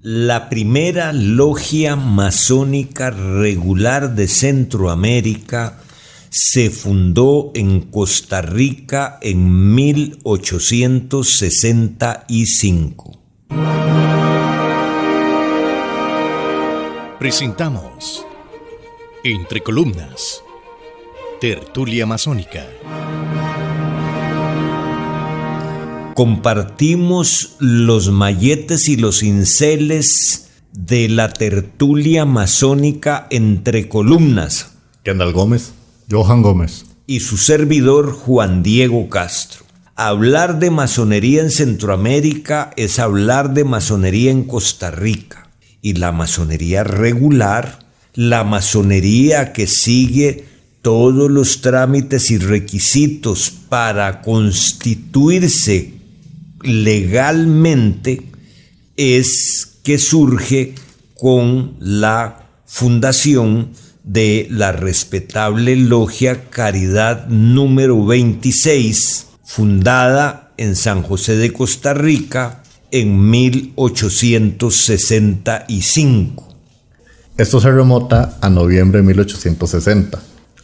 La primera logia masónica regular de Centroamérica se fundó en Costa Rica en 1865. Presentamos Entre Columnas, Tertulia Masónica. Compartimos los malletes y los cinceles de la tertulia masónica Entre Columnas. Kendall Gómez, Johan Gómez y su servidor Juan Diego Castro. Hablar de masonería en Centroamérica es hablar de masonería en Costa Rica. Y la masonería regular, la masonería que sigue todos los trámites y requisitos para constituirse legalmente, es que surge con la fundación de la respetable logia Caridad número 26, fundada en San José de Costa Rica en 1865. Esto se remonta a noviembre de 1860,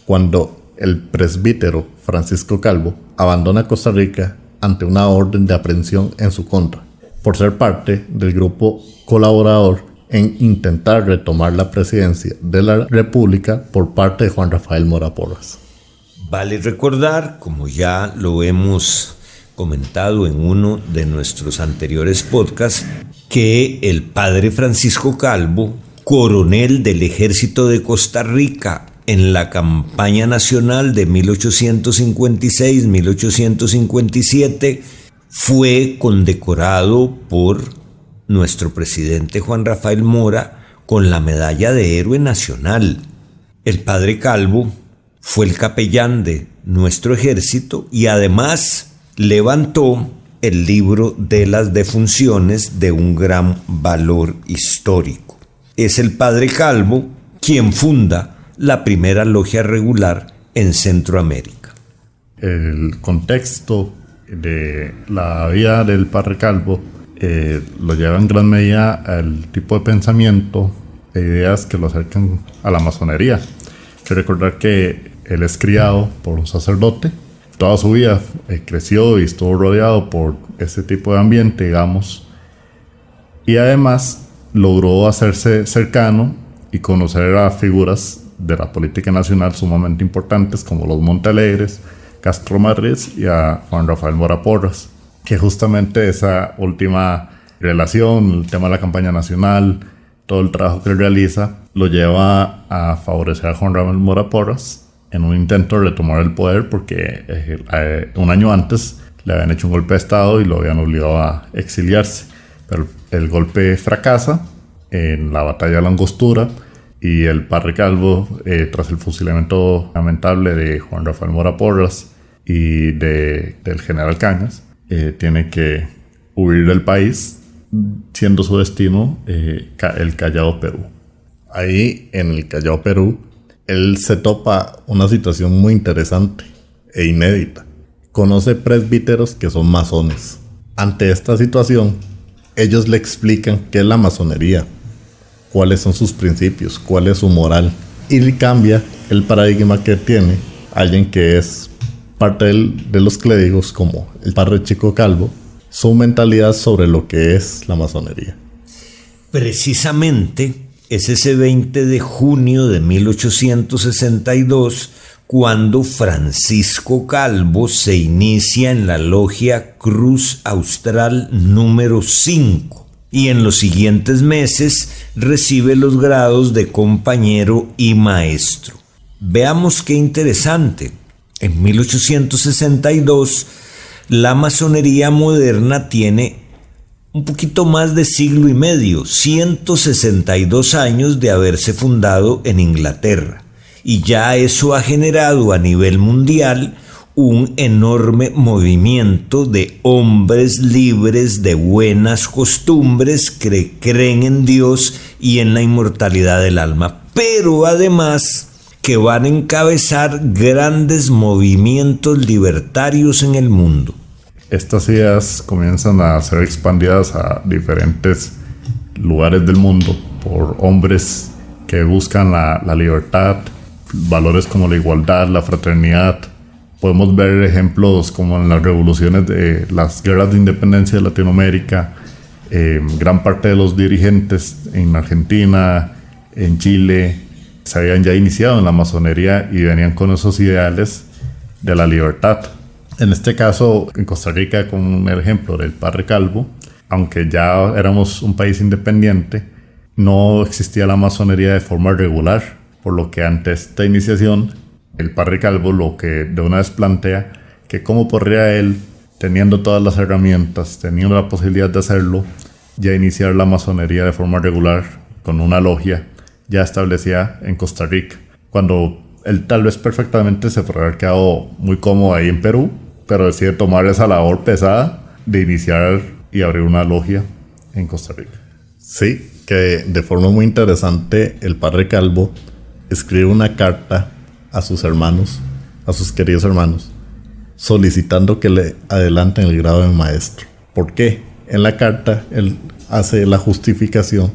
cuando el presbítero Francisco Calvo abandona Costa Rica ante una orden de aprehensión en su contra, por ser parte del grupo colaborador en intentar retomar la presidencia de la República por parte de Juan Rafael Mora Porras. Vale recordar, como ya lo hemos comentado en uno de nuestros anteriores podcasts, que el padre Francisco Calvo, coronel del Ejército de Costa Rica en la campaña nacional de 1856-1857, fue condecorado por nuestro presidente Juan Rafael Mora con la medalla de héroe nacional. El padre Calvo fue el capellán de nuestro ejército y además levantó el libro de las defunciones de un gran valor histórico. Es el padre Calvo quien funda la primera logia regular en Centroamérica. El contexto de la vida del padre Calvo lo lleva en gran medida al tipo de pensamiento e ideas que lo acercan a la masonería. Hay que recordar que él es criado por un sacerdote. Toda su vida creció y estuvo rodeado por ese tipo de ambiente, digamos. Y además logró hacerse cercano y conocer a figuras de la política nacional sumamente importantes como los Montalegres, Castro Madrid y a Juan Rafael Mora Porras, que justamente esa última relación, el tema de la campaña nacional, todo el trabajo que él realiza, lo lleva a favorecer a Juan Rafael Mora Porras en un intento de retomar el poder porque un año antes le habían hecho un golpe de estado y lo habían obligado a exiliarse. Pero el golpe fracasa en la batalla de la Angostura y el padre Calvo, tras el fusilamiento lamentable de Juan Rafael Mora Porras y del general Cañas, tiene que huir del país, siendo su destino el Callao, Perú. Ahí, en el Callao, Perú, él se topa una situación muy interesante e inédita. Conoce presbíteros que son masones. Ante esta situación, ellos le explican qué es la masonería, cuáles son sus principios, cuál es su moral, y cambia el paradigma que tiene alguien que es parte de los clérigos, como el padre Chico Calvo, su mentalidad sobre lo que es la masonería. Precisamente es ese 20 de junio de 1862 cuando Francisco Calvo se inicia en la logia Cruz Austral número 5. Y en los siguientes meses recibe los grados de compañero y maestro. Veamos qué interesante. En 1862, la masonería moderna tiene un poquito más de siglo y medio, 162 años de haberse fundado en Inglaterra. Y ya eso ha generado a nivel mundial un enorme movimiento de hombres libres de buenas costumbres que creen en Dios y en la inmortalidad del alma, pero además que van a encabezar grandes movimientos libertarios en el mundo. Estas ideas comienzan a ser expandidas a diferentes lugares del mundo por hombres que buscan la libertad, valores como la igualdad, la fraternidad. Podemos ver ejemplos como en las revoluciones de las guerras de independencia de Latinoamérica. Gran parte de los dirigentes en Argentina, en Chile, se habían ya iniciado en la masonería y venían con esos ideales de la libertad. En este caso, en Costa Rica, como un ejemplo del Padre Calvo, aunque ya éramos un país independiente, no existía la masonería de forma regular, por lo que ante esta iniciación, el Padre Calvo lo que de una vez plantea, que cómo podría él, teniendo todas las herramientas, teniendo la posibilidad de hacerlo, ya iniciar la masonería de forma regular con una logia ya establecida en Costa Rica, cuando él tal vez perfectamente se podría haber quedado muy cómodo ahí en Perú, pero decide tomar esa labor pesada de iniciar y abrir una logia en Costa Rica. Sí, que de forma muy interesante el Padre Calvo escribe una carta a sus hermanos, a sus queridos hermanos, solicitando que le adelanten el grado de maestro. ¿Por qué? En la carta él hace la justificación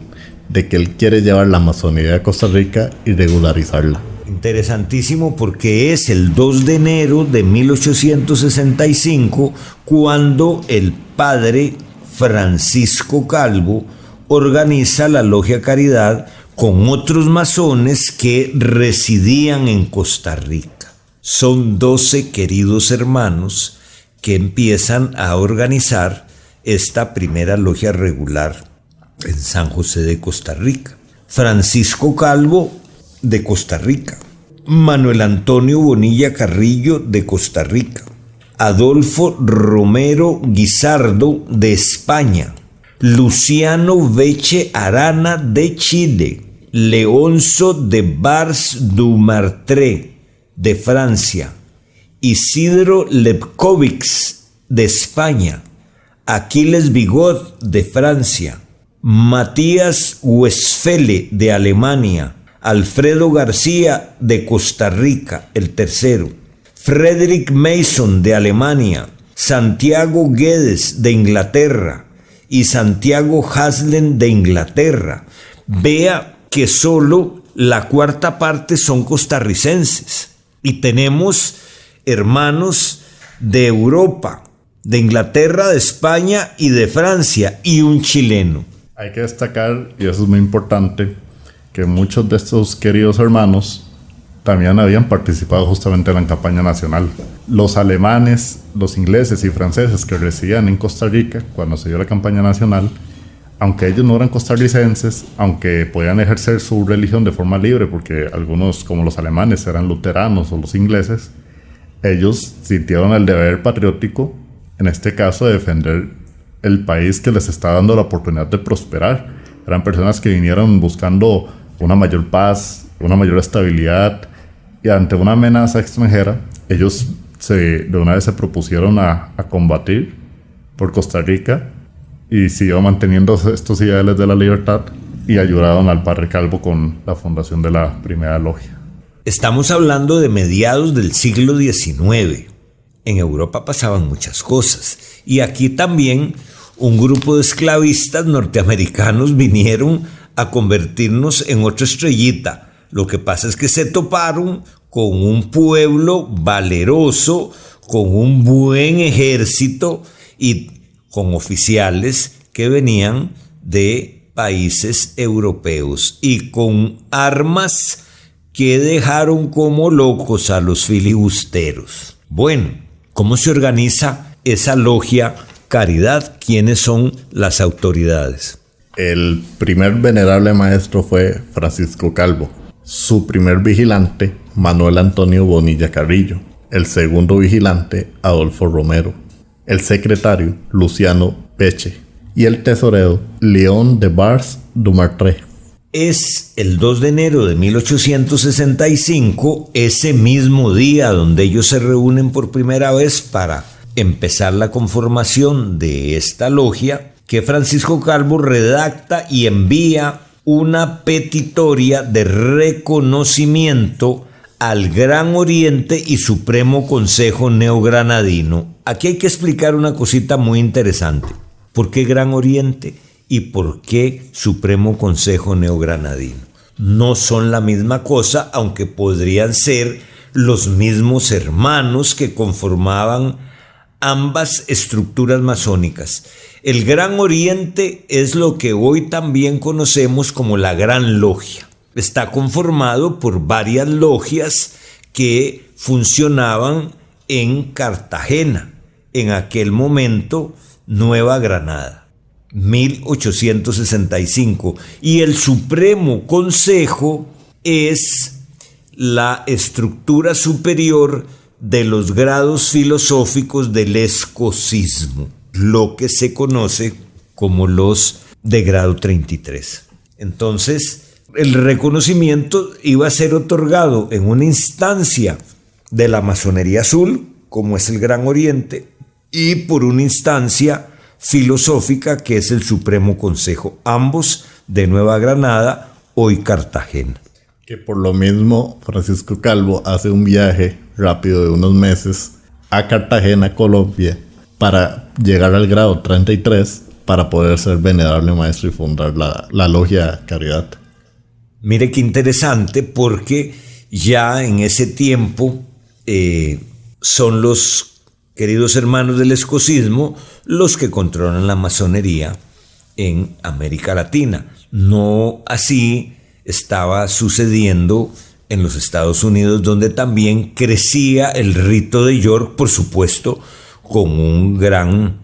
de que él quiere llevar la masonería a Costa Rica y regularizarla. Interesantísimo, porque es el 2 de enero de 1865 cuando el padre Francisco Calvo organiza la Logia Caridad con otros masones que residían en Costa Rica. Son 12 queridos hermanos que empiezan a organizar esta primera logia regular en San José de Costa Rica. Francisco Calvo, de Costa Rica. Manuel Antonio Bonilla Carrillo, de Costa Rica. Adolfo Romero Guisardo, de España. Luciano Veche Arana, de Chile. Leonzo de Bars du Martré, de Francia. Isidro Lepkovics, de España. Aquiles Bigot, de Francia. Matías Westphele, de Alemania. Alfredo García, de Costa Rica, el tercero. Frederick Mason, de Alemania. Santiago Guedes, de Inglaterra. Y Santiago Haslen, de Inglaterra. Vea que solo la cuarta parte son costarricenses. Y tenemos hermanos de Europa, de Inglaterra, de España y de Francia, y un chileno. Hay que destacar, y eso es muy importante, que muchos de estos queridos hermanos también habían participado justamente en la campaña nacional. Los alemanes, los ingleses y franceses que residían en Costa Rica cuando se dio la campaña nacional, aunque ellos no eran costarricenses, aunque podían ejercer su religión de forma libre, porque algunos, como los alemanes, eran luteranos, o los ingleses, ellos sintieron el deber patriótico, en este caso, de defender el país que les está dando la oportunidad de prosperar. Eran personas que vinieron buscando una mayor paz, una mayor estabilidad, y ante una amenaza extranjera, ellos de una vez se propusieron a combatir por Costa Rica y siguieron manteniendo estos ideales de la libertad y ayudaron al Padre Calvo con la fundación de la primera logia. Estamos hablando de mediados del siglo XIX. En Europa pasaban muchas cosas, y aquí también un grupo de esclavistas norteamericanos vinieron a convertirnos en otra estrellita. Lo que pasa es que se toparon con un pueblo valeroso, con un buen ejército y con oficiales que venían de países europeos y con armas que dejaron como locos a los filibusteros. Bueno, ¿cómo se organiza esa logia Caridad? ¿Quiénes son las autoridades? El primer venerable maestro fue Francisco Calvo. Su primer vigilante, Manuel Antonio Bonilla Carrillo. El segundo vigilante, Adolfo Romero. El secretario, Luciano Veche. Y el tesorero, León de Bars du Martré. Es el 2 de enero de 1865, ese mismo día donde ellos se reúnen por primera vez para empezar la conformación de esta logia, que Francisco Calvo redacta y envía una petitoria de reconocimiento al Gran Oriente y Supremo Consejo Neogranadino. Aquí hay que explicar una cosita muy interesante. ¿Por qué Gran Oriente y por qué Supremo Consejo Neogranadino. No son la misma cosa, aunque podrían ser los mismos hermanos que conformaban ambas estructuras masónicas. El Gran Oriente es lo que hoy también conocemos como la Gran Logia. Está conformado por varias logias que funcionaban en Cartagena, en aquel momento Nueva Granada, 1865. Y el Supremo Consejo es la estructura superior de los grados filosóficos del escocismo, lo que se conoce como los de grado 33. Entonces, el reconocimiento iba a ser otorgado en una instancia de la masonería azul, como es el Gran Oriente, y por una instancia filosófica que es el Supremo Consejo, ambos de Nueva Granada, hoy Cartagena. Que por lo mismo Francisco Calvo hace un viaje rápido de unos meses a Cartagena, Colombia, para llegar al grado 33 para poder ser venerable maestro y fundar la logia Caridad. Mire qué interesante, porque ya en ese tiempo son los queridos hermanos del escocismo los que controlan la masonería en América Latina. No así estaba sucediendo en los Estados Unidos, donde también crecía el rito de York, por supuesto, con un gran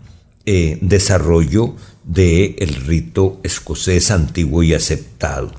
desarrollo del rito escocés antiguo y aceptado.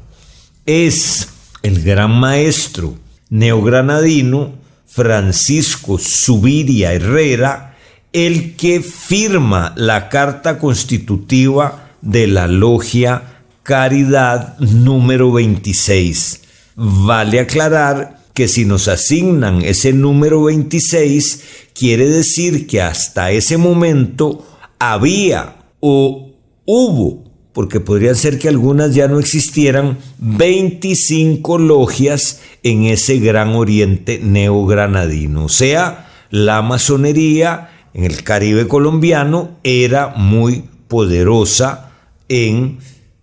Es el gran maestro neogranadino Francisco Zuviria Herrera el que firma la carta constitutiva de la logia Caridad número 26. Vale aclarar que si nos asignan ese número 26, quiere decir que hasta ese momento había o hubo, porque podría ser que algunas ya no existieran, 25 logias en ese Gran Oriente neogranadino. O sea, la masonería en el Caribe colombiano era muy poderosa en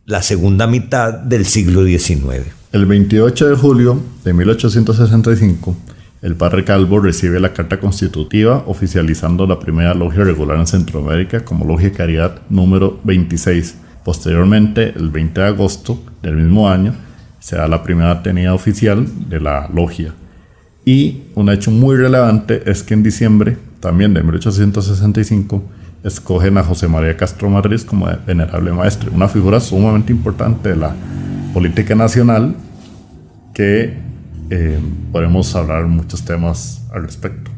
la segunda mitad del siglo XIX. El 28 de julio de 1865, el padre Calvo recibe la carta constitutiva oficializando la primera logia regular en Centroamérica como Logia Caridad número 26. Posteriormente, el 20 de agosto del mismo año, se da la primera tenida oficial de la logia. Y un hecho muy relevante es que en diciembre, también de 1865, escogen a José María Castro Madrid como venerable maestro, una figura sumamente importante de la política nacional que podemos hablar muchos temas al respecto.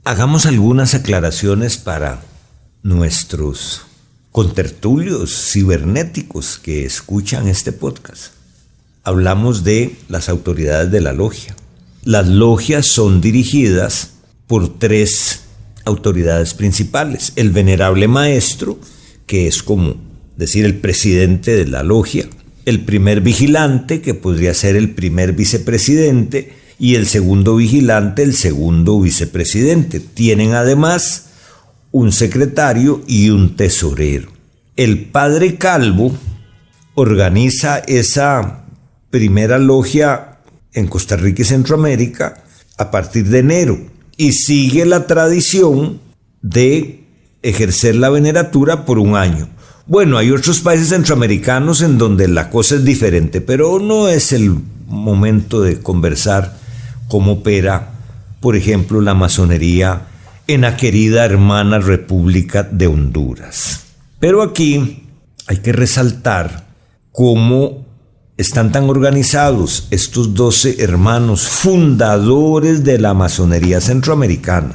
Hagamos algunas aclaraciones para nuestros contertulios cibernéticos que escuchan este podcast. Hablamos de las autoridades de la logia. Las logias son dirigidas por 3 autoridades principales: el venerable maestro, que es como decir el presidente de la logia; el primer vigilante, que podría ser el primer vicepresidente; y el segundo vigilante, el segundo vicepresidente. Tienen además un secretario y un tesorero. El padre Calvo organiza esa primera logia en Costa Rica y Centroamérica a partir de enero y sigue la tradición de ejercer la veneratura por un año. Bueno, hay otros países centroamericanos en donde la cosa es diferente, pero no es el momento de conversar cómo opera, por ejemplo, la masonería en la querida hermana República de Honduras. Pero aquí hay que resaltar cómo están tan organizados estos 12 hermanos fundadores de la masonería centroamericana.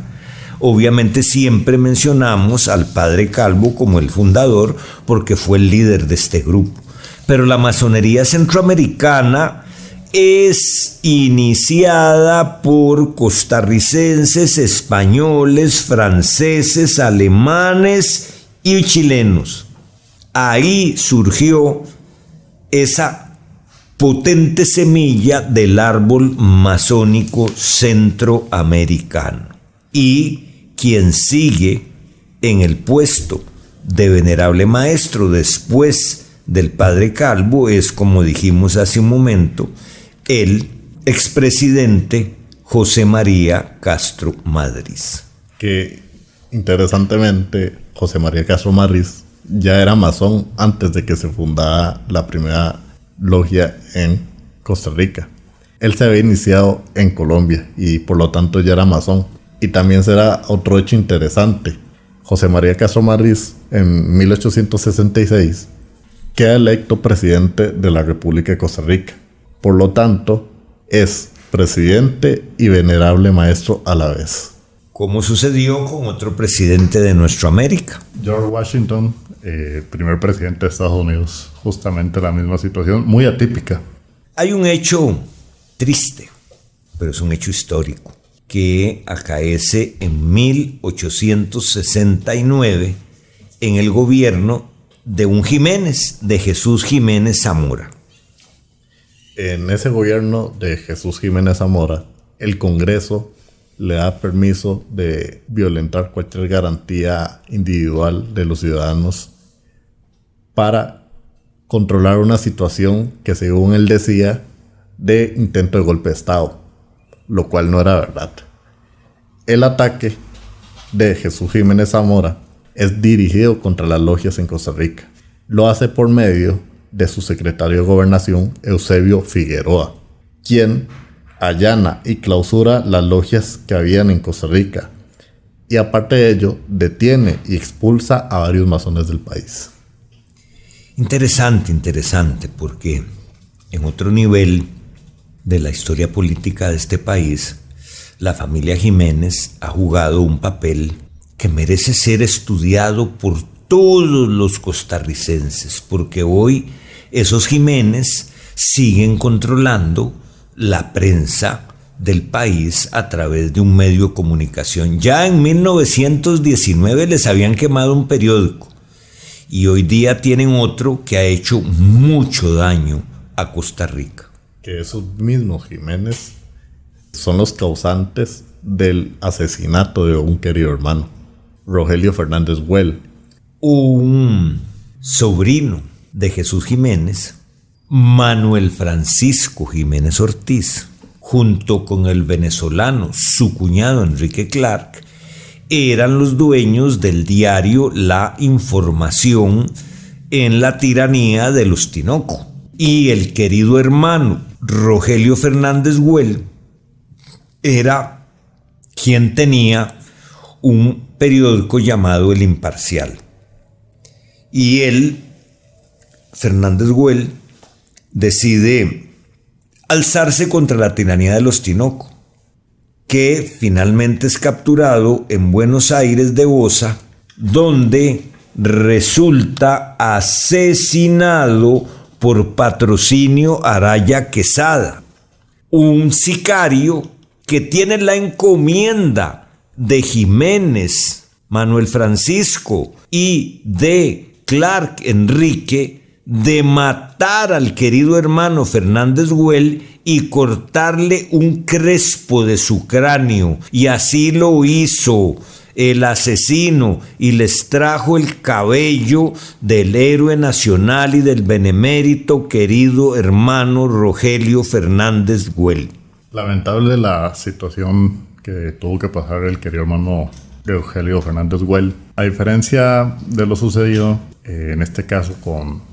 Obviamente siempre mencionamos al padre Calvo como el fundador porque fue el líder de este grupo. Pero la masonería centroamericana es iniciada por costarricenses, españoles, franceses, alemanes y chilenos. Ahí surgió esa potente semilla del árbol masónico centroamericano. Y quien sigue en el puesto de venerable maestro después del padre Calvo es, como dijimos hace un momento, el expresidente José María Castro Madriz. Que interesantemente José María Castro Madriz ya era masón antes de que se fundara la primera logia en Costa Rica. Él se había iniciado en Colombia y por lo tanto ya era masón. Y también será otro hecho interesante. José María Castro Madriz en 1866 queda electo presidente de la República de Costa Rica. Por lo tanto, es presidente y venerable maestro a la vez. Como sucedió con otro presidente de nuestra América. George Washington, primer presidente de Estados Unidos, justamente la misma situación, muy atípica. Hay un hecho triste, pero es un hecho histórico, que acaece en 1869 en el gobierno de un Jiménez, de Jesús Jiménez Zamora. En ese gobierno de Jesús Jiménez Zamora, el Congreso le da permiso de violentar cualquier garantía individual de los ciudadanos para controlar una situación que, según él decía, de intento de golpe de Estado, lo cual no era verdad. El ataque de Jesús Jiménez Zamora es dirigido contra las logias en Costa Rica. Lo hace por medio de su secretario de Gobernación, Eusebio Figueroa, quien allana y clausura las logias que habían en Costa Rica, y aparte de ello, detiene y expulsa a varios masones del país. Interesante, porque en otro nivel de la historia política de este país, la familia Jiménez ha jugado un papel que merece ser estudiado por todos los costarricenses, porque hoy esos Jiménez siguen controlando la prensa del país a través de un medio de comunicación. Ya en 1919 les habían quemado un periódico y hoy día tienen otro que ha hecho mucho daño a Costa Rica. Que esos mismos Jiménez son los causantes del asesinato de un querido hermano, Rogelio Fernández Güell. Un sobrino de Jesús Jiménez, Manuel Francisco Jiménez Ortiz, junto con el venezolano, su cuñado Enrique Clark, eran los dueños del diario La Información en la tiranía de los Tinoco. Y el querido hermano Rogelio Fernández Güell era quien tenía un periódico llamado El Imparcial. Y él, Fernández Güell, decide alzarse contra la tiranía de los Tinoco, que finalmente es capturado en Buenos Aires de Bosa, donde resulta asesinado por Patrocinio Araya Quesada, un sicario que tiene la encomienda de Jiménez, Manuel Francisco y de Clark Enrique de matar al querido hermano Fernández Güell y cortarle un crespo de su cráneo, y así lo hizo el asesino y les trajo el cabello del héroe nacional y del benemérito querido hermano Rogelio Fernández Güell. Lamentable la situación que tuvo que pasar el querido hermano Rogelio Fernández Güell. A diferencia de lo sucedido en este caso con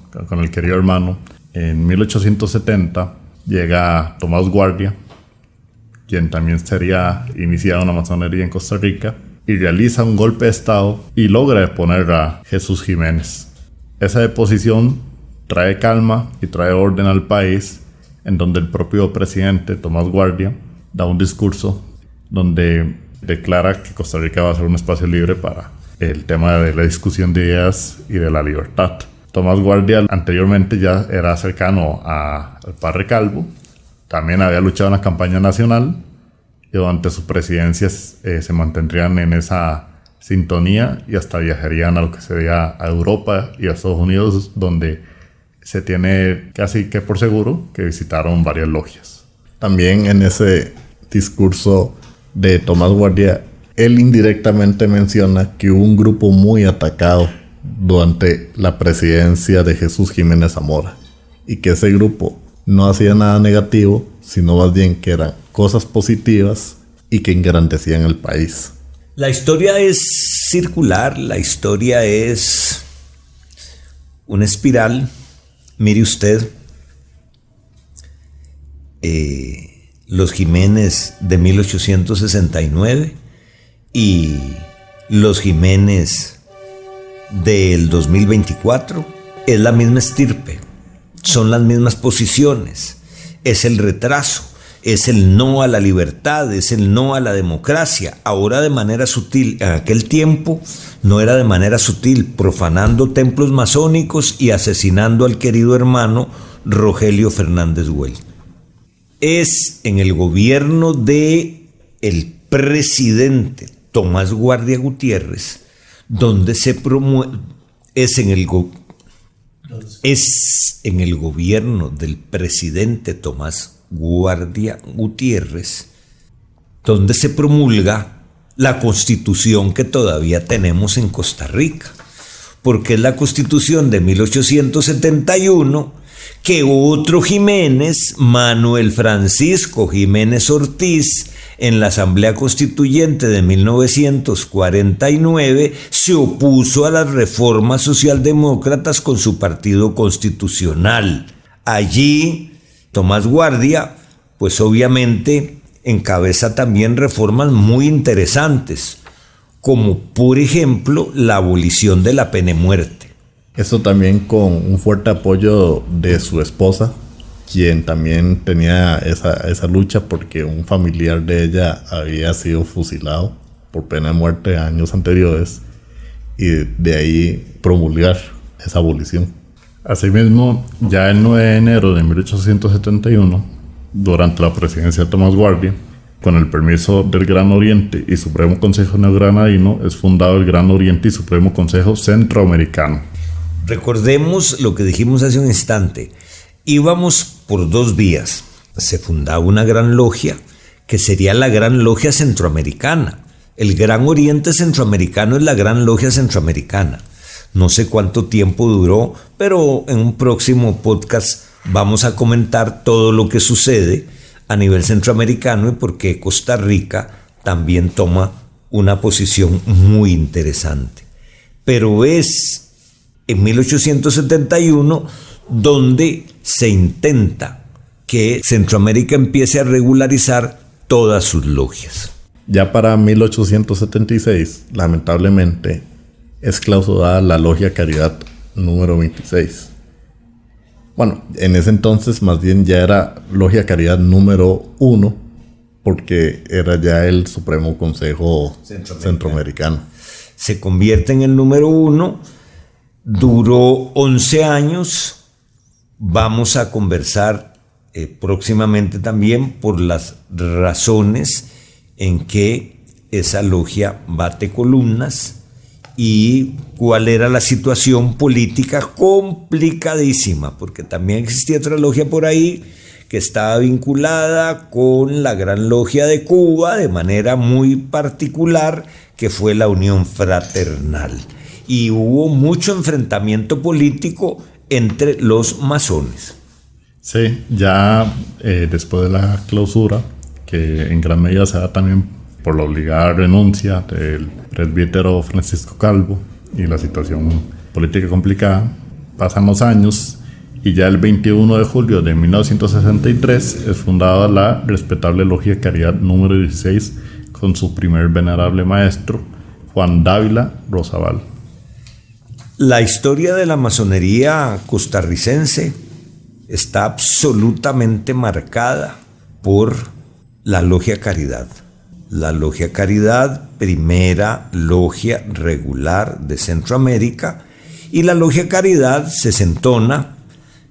el querido hermano, en 1870 llega Tomás Guardia, quien también sería iniciado una masonería en Costa Rica, y realiza un golpe de Estado y logra deponer a Jesús Jiménez. Esa deposición trae calma y trae orden al país, en donde el propio presidente Tomás Guardia da un discurso donde declara que Costa Rica va a ser un espacio libre para el tema de la discusión de ideas y de la libertad. Tomás Guardia anteriormente ya era cercano al padre Calvo, también había luchado en la campaña nacional, y durante su presidencia se mantendrían en esa sintonía y hasta viajarían a lo que sería a Europa y a Estados Unidos, donde se tiene casi que por seguro que visitaron varias logias. También en ese discurso de Tomás Guardia, él indirectamente menciona que hubo un grupo muy atacado durante la presidencia de Jesús Jiménez Zamora, y que ese grupo no hacía nada negativo, sino más bien que eran cosas positivas y que engrandecían el país. La historia es circular, la historia es una espiral. Mire usted, los Jiménez de 1869 y los Jiménez del 2024 es la misma estirpe, son las mismas posiciones, es el retraso, es el no a la libertad, es el no a la democracia, ahora de manera sutil. En aquel tiempo no era de manera sutil, profanando templos masónicos y asesinando al querido hermano Rogelio Fernández Güell. Es en el gobierno de el presidente Tomás Guardia Gutiérrez donde se promueve, es en el gobierno del presidente Tomás Guardia Gutiérrez donde se promulga la Constitución que todavía tenemos en Costa Rica, porque es la Constitución de 1871 que otro Jiménez, Manuel Francisco Jiménez Ortiz, en la Asamblea Constituyente de 1949 se opuso a las reformas socialdemócratas con su partido constitucional. Allí Tomás Guardia, pues obviamente encabeza también reformas muy interesantes, como por ejemplo la abolición de la pena de muerte. Eso también con un fuerte apoyo de su esposa, quien también tenía esa lucha porque un familiar de ella había sido fusilado por pena de muerte años anteriores, y de ahí promulgar esa abolición. Asimismo, ya el 9 de enero de 1871, durante la presidencia de Tomás Guardia, con el permiso del Gran Oriente y Supremo Consejo Neogranadino, es fundado el Gran Oriente y Supremo Consejo Centroamericano. Recordemos lo que dijimos hace un instante. Íbamos por dos vías. Se fundaba una gran logia, que sería la Gran Logia Centroamericana. El Gran Oriente Centroamericano es la Gran Logia Centroamericana. No sé cuánto tiempo duró, pero en un próximo podcast vamos a comentar todo lo que sucede a nivel centroamericano y por qué Costa Rica también toma una posición muy interesante. Pero es en 1871 donde se intenta que Centroamérica empiece a regularizar todas sus logias. Ya para 1876, lamentablemente, es clausurada la Logia Caridad número 26. Bueno, en ese entonces más bien ya era Logia Caridad número 1, porque era ya el Supremo Consejo Centroamericano. Se convierte en el número 1, duró 11 años. Vamos a conversar próximamente también por las razones en que esa logia bate columnas y cuál era la situación política complicadísima, porque también existía otra logia por ahí que estaba vinculada con la Gran Logia de Cuba de manera muy particular, que fue la Unión Fraternal. Y hubo mucho enfrentamiento político entre los masones. Sí, ya después de la clausura, que en gran medida se da también por la obligada renuncia del presbítero Francisco Calvo y la situación política complicada, pasan los años y ya el 21 de julio de 1963 es fundada la respetable Logia Caridad número 16 con su primer venerable maestro, Juan Dávila Rosabal. La historia de la masonería costarricense está absolutamente marcada por la Logia Caridad. La Logia Caridad, primera logia regular de Centroamérica, y la Logia Caridad sesentona,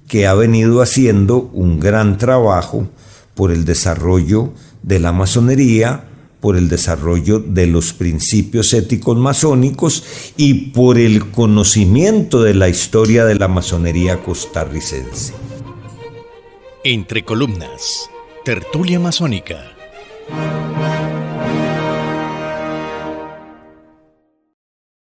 que ha venido haciendo un gran trabajo por el desarrollo de la masonería, por el desarrollo de los principios éticos masónicos y por el conocimiento de la historia de la masonería costarricense. Entre columnas, tertulia masónica.